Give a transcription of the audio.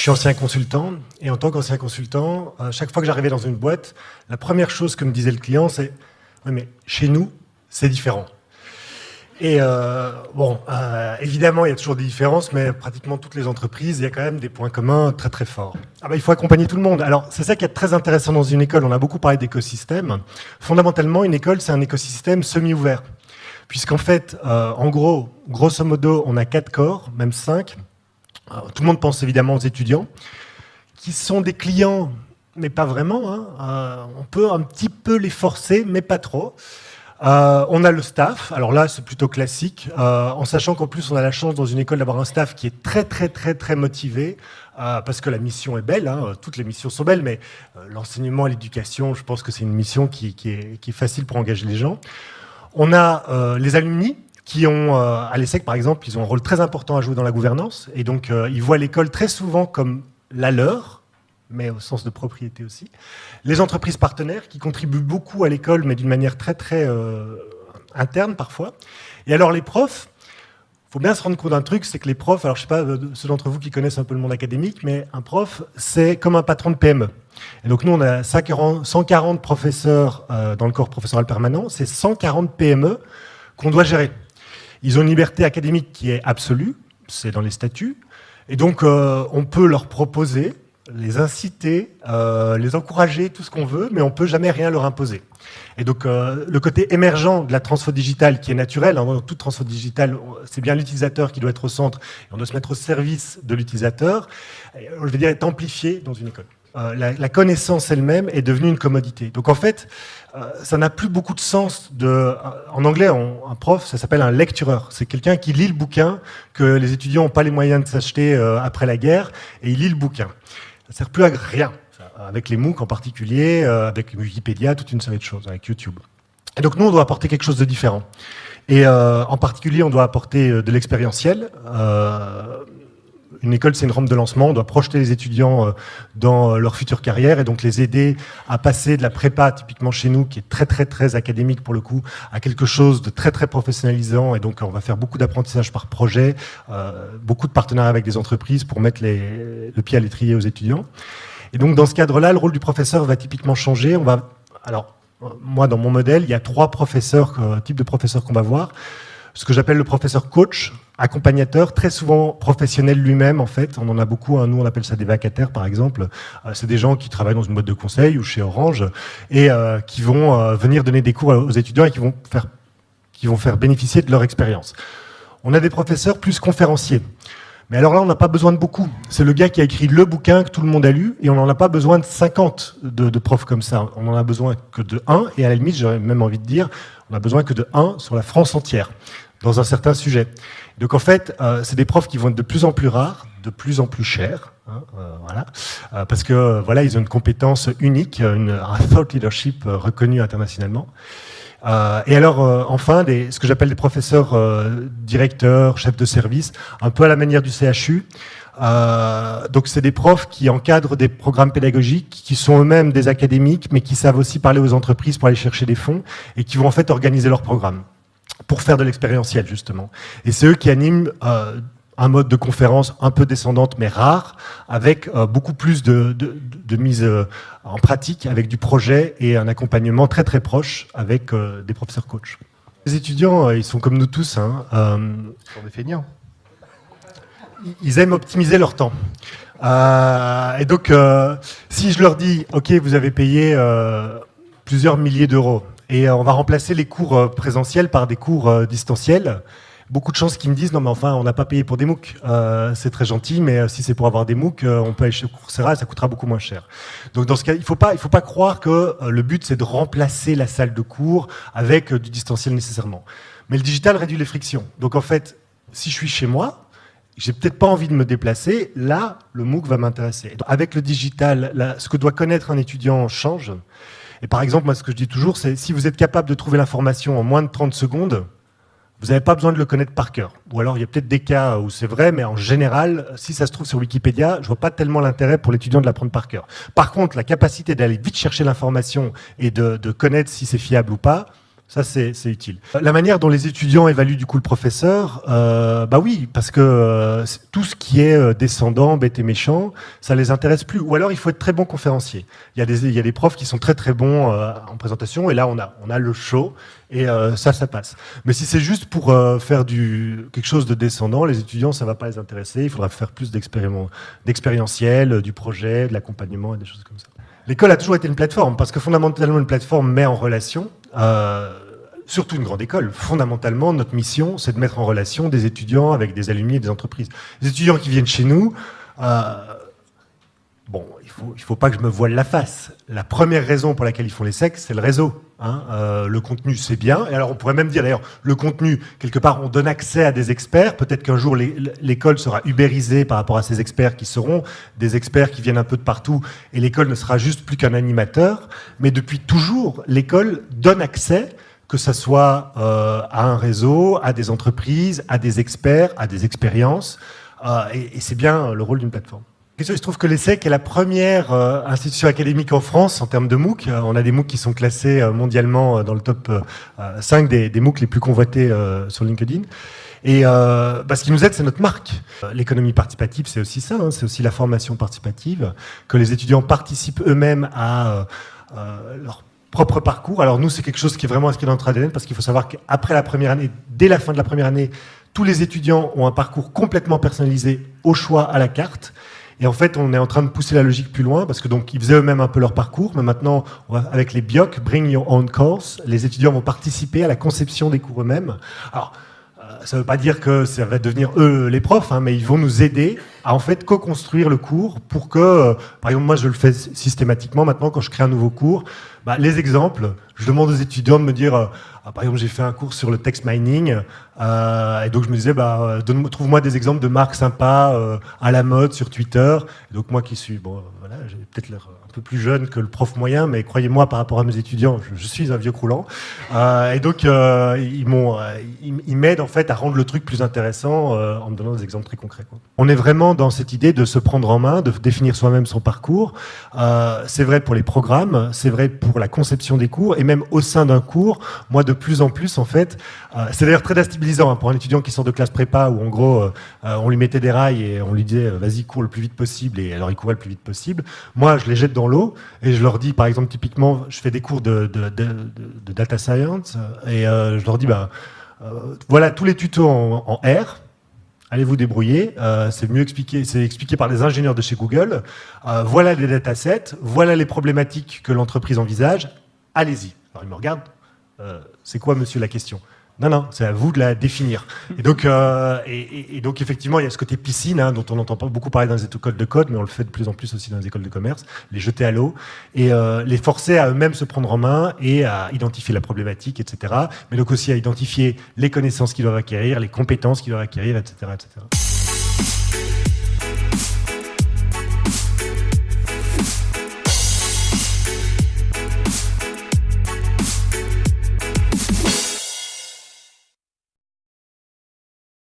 suis ancien consultant, et en tant qu'ancien consultant, chaque fois que j'arrivais dans une boîte, la première chose que me disait le client, c'est « Oui, mais chez nous, c'est différent ». Et évidemment, il y a toujours des différences, mais pratiquement toutes les entreprises, il y a quand même des points communs très très forts. Il faut accompagner tout le monde. Alors, c'est ça qui est très intéressant dans une école. On a beaucoup parlé d'écosystème. Fondamentalement, une école, c'est un écosystème semi-ouvert. Puisqu'en fait, en gros, grosso modo, on a 4 corps, même 5. Tout le monde pense évidemment aux étudiants, qui sont des clients, mais pas vraiment. On peut un petit peu les forcer, mais pas trop. On a le staff, alors là c'est plutôt classique, en sachant qu'en plus on a la chance dans une école d'avoir un staff qui est très très très très motivé, parce que la mission est belle, toutes les missions sont belles, mais l'enseignement et l'éducation, je pense que c'est une mission qui est facile pour engager les gens. On a les alumni qui ont, à l'ESSEC par exemple, ils ont un rôle très important à jouer dans la gouvernance, et donc ils voient l'école très souvent comme la leur, mais au sens de propriété aussi. Les entreprises partenaires qui contribuent beaucoup à l'école, mais d'une manière très très interne parfois. Et alors les profs, il faut bien se rendre compte d'un truc, c'est que les profs, alors je ne sais pas ceux d'entre vous qui connaissent un peu le monde académique, mais un prof, c'est comme un patron de PME. Et donc nous, on a 140 professeurs dans le corps professoral permanent, c'est 140 PME qu'on doit gérer. Ils ont une liberté académique qui est absolue, c'est dans les statuts, et donc on peut leur proposer, les inciter, les encourager, tout ce qu'on veut, mais on ne peut jamais rien leur imposer. Et donc, le côté émergent de la transfo digitale, qui est naturel, dans toute transfo digitale, c'est bien l'utilisateur qui doit être au centre, et on doit se mettre au service de l'utilisateur, je vais dire, est amplifié dans une école. La connaissance elle-même est devenue une commodité. Donc en fait, ça n'a plus beaucoup de sens en anglais, un prof, ça s'appelle un lectureur. C'est quelqu'un qui lit le bouquin que les étudiants n'ont pas les moyens de s'acheter après la guerre, et il lit le bouquin. Ça ne sert plus à rien, avec les MOOC en particulier, avec Wikipédia, toute une série de choses, avec YouTube. Et donc nous, on doit apporter quelque chose de différent. Et en particulier, on doit apporter de l'expérientiel. Une école, c'est une rampe de lancement. On doit projeter les étudiants dans leur future carrière et donc les aider à passer de la prépa, typiquement chez nous, qui est très, très, très académique pour le coup, à quelque chose de très, très professionnalisant. Et donc, on va faire beaucoup d'apprentissage par projet, beaucoup de partenariats avec des entreprises pour mettre le pied à l'étrier aux étudiants. Et donc, dans ce cadre-là, le rôle du professeur va typiquement changer. Moi, dans mon modèle, il y a 3 types de professeurs qu'on va voir. Ce que j'appelle le professeur coach, accompagnateur, très souvent professionnel lui-même en fait. On en a beaucoup, nous on appelle ça des vacataires par exemple. C'est des gens qui travaillent dans une boîte de conseil ou chez Orange et qui vont venir donner des cours aux étudiants et qui vont faire bénéficier de leur expérience. On a des professeurs plus conférenciers. Mais alors là, on n'a pas besoin de beaucoup. C'est le gars qui a écrit le bouquin que tout le monde a lu et on n'en a pas besoin de 50 de profs comme ça. On n'en a besoin que de 1 et à la limite, j'aurais même envie de dire, on n'a besoin que de 1 sur la France entière, dans un certain sujet. Donc en fait, c'est des profs qui vont être de plus en plus rares, de plus en plus chers, parce que voilà, ils ont une compétence unique, un thought leadership reconnu internationalement. Et alors, enfin, ce que j'appelle des professeurs directeurs, chefs de service, un peu à la manière du CHU. Donc c'est des profs qui encadrent des programmes pédagogiques, qui sont eux-mêmes des académiques, mais qui savent aussi parler aux entreprises pour aller chercher des fonds, et qui vont en fait organiser leurs programmes pour faire de l'expérientiel, justement. Et c'est eux qui animent un mode de conférence un peu descendante, mais rare, avec beaucoup plus de mise en pratique, avec du projet et un accompagnement très très proche avec des professeurs coachs. Les étudiants, ils sont comme nous tous. Ils sont des feignants. Ils aiment optimiser leur temps. Et donc, si je leur dis, OK, vous avez payé plusieurs milliers d'euros, et on va remplacer les cours présentiels par des cours distanciels, beaucoup de chances qu'ils me disent non mais enfin on n'a pas payé pour des MOOC, c'est très gentil mais si c'est pour avoir des MOOC on peut aller chez Coursera et ça coûtera beaucoup moins cher. Donc dans ce cas il faut pas croire que le but c'est de remplacer la salle de cours avec du distanciel nécessairement. Mais le digital réduit les frictions. Donc en fait si je suis chez moi, j'ai peut-être pas envie de me déplacer, là le MOOC va m'intéresser. Avec le digital, ce que doit connaître un étudiant change. Et par exemple, moi, ce que je dis toujours, c'est si vous êtes capable de trouver l'information en moins de 30 secondes, vous n'avez pas besoin de le connaître par cœur. Ou alors, il y a peut-être des cas où c'est vrai, mais en général, si ça se trouve sur Wikipédia, je vois pas tellement l'intérêt pour l'étudiant de l'apprendre par cœur. Par contre, la capacité d'aller vite chercher l'information et de connaître si c'est fiable ou pas, Ça, c'est utile. La manière dont les étudiants évaluent du coup le professeur, bah oui, parce que tout ce qui est descendant, bête et méchant, ça les intéresse plus. Ou alors, il faut être très bon conférencier. Il y a des profs qui sont très très bons en présentation, et là, on a le show, et ça passe. Mais si c'est juste pour faire quelque chose de descendant, les étudiants, ça va pas les intéresser. Il faudra faire plus d'expérientiel, du projet, de l'accompagnement et des choses comme ça. L'école a toujours été une plateforme, parce que fondamentalement, une plateforme met en relation, surtout une grande école, fondamentalement, notre mission, c'est de mettre en relation des étudiants avec des alumni et des entreprises. Les étudiants qui viennent chez nous, bon, il faut pas que je me voile la face. La première raison pour laquelle ils font les SEC, c'est le réseau. Le contenu, c'est bien. Et alors, on pourrait même dire, d'ailleurs, le contenu, quelque part, on donne accès à des experts. Peut-être qu'un jour, l'école sera ubérisée par rapport à ces experts qui seront des experts qui viennent un peu de partout. Et l'école ne sera juste plus qu'un animateur. Mais depuis toujours, l'école donne accès, que ça soit à un réseau, à des entreprises, à des experts, à des expériences. Et c'est bien le rôle d'une plateforme. Il se trouve que l'ESSEC est la première institution académique en France en termes de MOOC. On a des MOOC qui sont classés mondialement dans le top 5 des MOOC les plus convoités sur LinkedIn. Et ce qui nous aide, c'est notre marque. L'économie participative, c'est aussi ça, c'est aussi la formation participative, que les étudiants participent eux-mêmes à leur propre parcours. Alors nous, c'est quelque chose qui est vraiment inscrit dans notre ADN, parce qu'il faut savoir qu'après la première année, dès la fin de la première année, tous les étudiants ont un parcours complètement personnalisé au choix, à la carte. Et en fait, on est en train de pousser la logique plus loin, parce que donc ils faisaient eux-mêmes un peu leur parcours, mais maintenant, avec les BIOC, Bring Your Own Course, les étudiants vont participer à la conception des cours eux-mêmes. Alors, ça ne veut pas dire que ça va devenir eux les profs, mais ils vont nous aider à en fait co-construire le cours pour que, par exemple, moi je le fais systématiquement maintenant quand je crée un nouveau cours, les exemples, je demande aux étudiants de me dire, par exemple j'ai fait un cours sur le text mining, et donc je me disais, trouve-moi des exemples de marques sympas à la mode sur Twitter. Et donc moi qui suis, j'ai peut-être l'air un peu plus jeune que le prof moyen, mais croyez-moi, par rapport à mes étudiants, je suis un vieux croulant. Et donc ils m'aident en fait à rendre le truc plus intéressant en me donnant des exemples très concrets, quoi. On est vraiment dans cette idée de se prendre en main, de définir soi-même son parcours. C'est vrai pour les programmes, c'est vrai pour la conception des cours, et même au sein d'un cours, moi de plus en plus en fait, c'est d'ailleurs très déstabilisant pour un étudiant qui sort de classe prépa où en gros on lui mettait des rails et on lui disait vas-y cours le plus vite possible, et alors il courait le plus vite possible. Moi je les jette dans l'eau et je leur dis, par exemple typiquement je fais des cours de data science et je leur dis voilà tous les tutos en R. Allez vous débrouiller, c'est mieux expliqué, c'est expliqué par des ingénieurs de chez Google. Voilà les datasets, voilà les problématiques que l'entreprise envisage. Allez-y. Alors ils me regardent. C'est quoi, monsieur, la question ? Non, c'est à vous de la définir. Et donc, donc effectivement, il y a ce côté piscine dont on entend pas beaucoup parler dans les écoles de code, mais on le fait de plus en plus aussi dans les écoles de commerce, les jeter à l'eau et les forcer à eux-mêmes se prendre en main et à identifier la problématique, etc. Mais donc aussi à identifier les connaissances qu'ils doivent acquérir, les compétences qu'ils doivent acquérir, etc., etc.